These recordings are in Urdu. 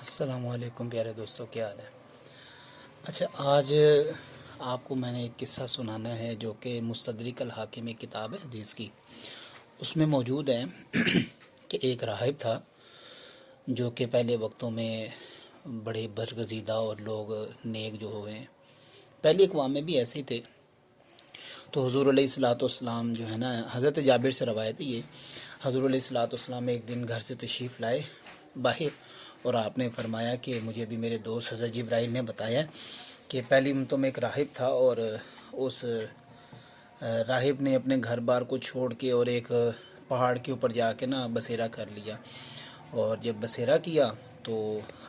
السلام علیکم پیارے دوستوں، کیا حال ہے؟ اچھا، آج آپ کو میں نے ایک قصہ سنانا ہے جو کہ مستدرک الحاکم میں کتاب ہے حدیث کی، اس میں موجود ہے کہ ایک راہب تھا جو کہ پہلے وقتوں میں بڑے برگزیدہ اور لوگ نیک جو ہوئے ہیں، پہلی اقوام میں بھی ایسے ہی تھے۔ تو حضور علیہ الصلوۃ والسلام جو ہے نا، حضرت جابر سے روایت ہے یہ، حضور علیہ الصلوۃ والسلام ایک دن گھر سے تشریف لائے باہر، اور آپ نے فرمایا کہ مجھے بھی میرے دوست حضرت جبرائیل نے بتایا کہ پہلی امتوں میں ایک راہب تھا، اور اس راہب نے اپنے گھر بار کو چھوڑ کے اور ایک پہاڑ کے اوپر جا کے نا بسیرا کر لیا، اور جب بسیرا کیا تو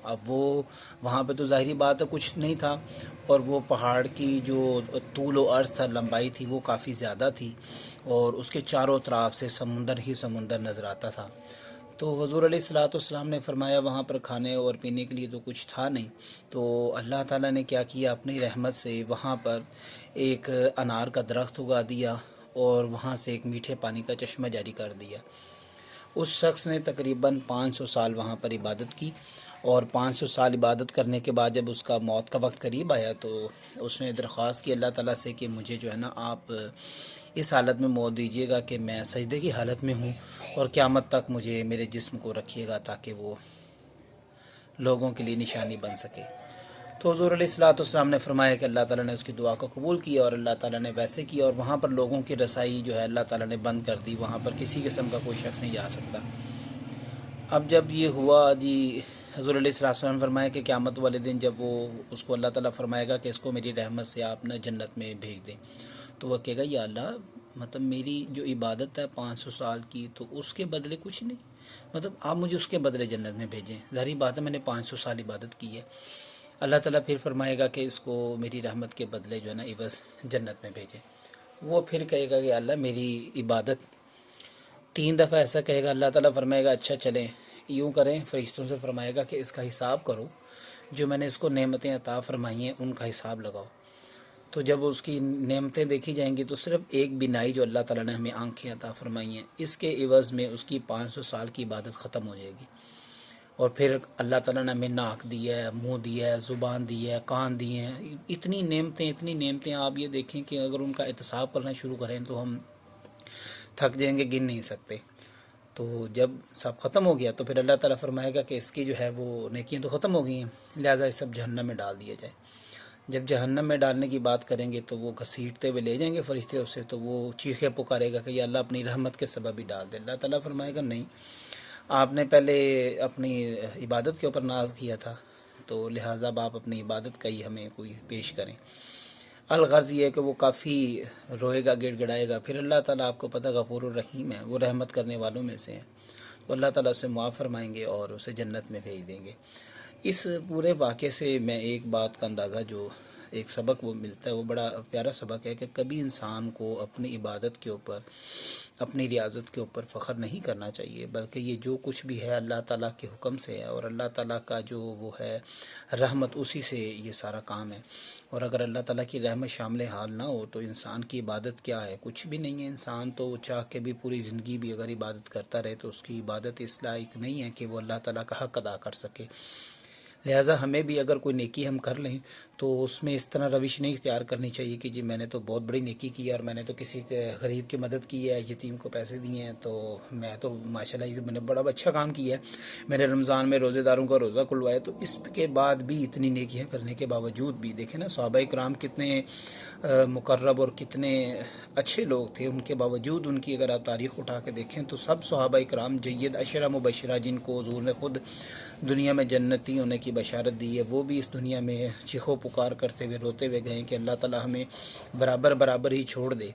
اب وہ وہاں پہ تو ظاہری بات ہے کچھ نہیں تھا، اور وہ پہاڑ کی جو طول و عرض تھا، لمبائی تھی، وہ کافی زیادہ تھی، اور اس کے چاروں طرف سے سمندر ہی سمندر نظر آتا تھا۔ تو حضور علیہ الصلوۃ والسلام نے فرمایا وہاں پر کھانے اور پینے کے لیے تو کچھ تھا نہیں، تو اللہ تعالیٰ نے کیا کیا، اپنی رحمت سے وہاں پر ایک انار کا درخت اگا دیا، اور وہاں سے ایک میٹھے پانی کا چشمہ جاری کر دیا۔ اس شخص نے تقریباً 500 سال وہاں پر عبادت کی، اور 500 سال عبادت کرنے کے بعد جب اس کا موت کا وقت قریب آیا تو اس نے درخواست کی اللہ تعالیٰ سے کہ مجھے جو ہے نا آپ اس حالت میں موت دیجیے گا کہ میں سجدے کی حالت میں ہوں، اور قیامت تک مجھے میرے جسم کو رکھیے گا تاکہ وہ لوگوں کے لیے نشانی بن سکے۔ تو حضور علیہ الصلوۃ والسلام نے فرمایا کہ اللہ تعالیٰ نے اس کی دعا کو قبول کیا، اور اللہ تعالیٰ نے ویسے کیا، اور وہاں پر لوگوں کی رسائی جو ہے اللہ تعالیٰ نے بند کر دی، وہاں پر کسی قسم کا کوئی شخص نہیں جا سکتا۔ اب جب یہ ہوا جی، حضور علیہ الصلوۃ والسلام نے فرمایا کہ قیامت والے دن جب وہ اس کو اللہ تعالیٰ فرمائے گا کہ اس کو میری رحمت سے آپ نے جنت میں بھیج دیں، تو وہ کہے گا یا اللہ، مطلب میری جو عبادت ہے 500 سال کی، تو اس کے بدلے کچھ نہیں، مطلب آپ مجھے اس کے بدلے جنت میں بھیجیں، ظاہری بات ہے میں نے 500 سال عبادت کی ہے۔ اللہ تعالیٰ پھر فرمائے گا کہ اس کو میری رحمت کے بدلے جو ہے نا عوض جنت میں بھیجیں۔ وہ پھر کہے گا کہ اللہ میری عبادت 3 دفعہ ایسا کہے گا، اللہ تعالیٰ فرمائے گا اچھا چلیں یوں کریں، فرشتوں سے فرمائے گا کہ اس کا حساب کرو، جو میں نے اس کو نعمتیں عطا فرمائی ہیں ان کا حساب لگاؤ۔ تو جب اس کی نعمتیں دیکھی جائیں گی تو صرف ایک بینائی جو اللہ تعالیٰ نے ہمیں آنکھیں عطا فرمائی ہیں، اس کے عوض میں اس کی 500 سال کی عبادت ختم ہو جائے گی۔ اور پھر اللہ تعالیٰ نے ہمیں ناک دیا ہے، منہ دیا ہے، زبان دی ہے، کان دیے ہیں، اتنی نعمتیں آپ یہ دیکھیں کہ اگر ان کا احتساب کرنا شروع کریں تو ہم تھک جائیں گے، گن نہیں سکتے۔ تو جب سب ختم ہو گیا تو پھر اللہ تعالیٰ فرمائے گا کہ اس کی جو ہے وہ نیکیاں تو ختم ہو گئی ہیں، لہٰذا یہ سب جہنم میں ڈال دیا جائے۔ جب جہنم میں ڈالنے کی بات کریں گے تو وہ گھسیٹتے ہوئے لے جائیں گے فرشتے اسے، تو وہ چیخے پکارے گا کہ یا اللہ اپنی رحمت کے سبب ہی ڈال دے۔ اللہ تعالیٰ فرمائے گا نہیں، آپ نے پہلے اپنی عبادت کے اوپر ناز کیا تھا، تو لہٰذا اب آپ اپنی عبادت کا ہی ہمیں کوئی پیش کریں۔ الغرض یہ ہے کہ وہ کافی روئے گا، گڑ گڑائے گا، پھر اللہ تعالیٰ آپ کو پتہ غفور الرحیم ہے، وہ رحمت کرنے والوں میں سے ہیں، تو اللہ تعالیٰ اسے معاف فرمائیں گے اور اسے جنت میں بھیج دیں گے۔ اس پورے واقعے سے میں ایک بات کا اندازہ، جو ایک سبق وہ ملتا ہے، وہ بڑا پیارا سبق ہے کہ کبھی انسان کو اپنی عبادت کے اوپر، اپنی ریاضت کے اوپر فخر نہیں کرنا چاہیے، بلکہ یہ جو کچھ بھی ہے اللہ تعالیٰ کے حکم سے ہے، اور اللہ تعالیٰ کا جو وہ ہے رحمت، اسی سے یہ سارا کام ہے۔ اور اگر اللہ تعالیٰ کی رحمت شامل حال نہ ہو تو انسان کی عبادت کیا ہے، کچھ بھی نہیں ہے۔ انسان تو چاہ کے بھی پوری زندگی بھی اگر عبادت کرتا رہے تو اس کی عبادت اس لائق نہیں ہے کہ وہ اللہ تعالیٰ کا حق ادا کر سکے۔ لہٰذا ہمیں بھی اگر کوئی نیکی ہم کر لیں تو اس میں اس طرح روش نہیں اختیار کرنی چاہیے کہ جی میں نے تو بہت بڑی نیکی کی ہے، اور میں نے تو کسی غریب کی مدد کی ہے، یتیم کو پیسے دیے ہیں، تو میں تو ماشاءاللہ میں نے بڑا اچھا کام کیا ہے، میں نے رمضان میں روزے داروں کا روزہ کھلوایا۔ تو اس کے بعد بھی، اتنی نیکیاں کرنے کے باوجود بھی، دیکھیں نا صحابہ کرام کتنے مقرب اور کتنے اچھے لوگ تھے، ان کے باوجود ان کی اگر آپ تاریخ اٹھا کے دیکھیں تو سب صحابہ کرام جید عشرہ مبشرہ، جن کو حضور نے خود دنیا میں جنتی ہونے کی بشارت دی ہے، وہ بھی اس دنیا میں چیخو پکار کرتے ہوئے روتے ہوئے گئے کہ اللہ تعالیٰ ہمیں برابر ہی چھوڑ دے،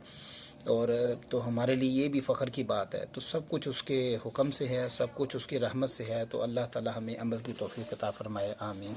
اور تو ہمارے لیے یہ بھی فخر کی بات ہے۔ تو سب کچھ اس کے حکم سے ہے، سب کچھ اس کی رحمت سے ہے، تو اللہ تعالیٰ ہمیں عمل کی توفیق عطا فرمائے، آمین۔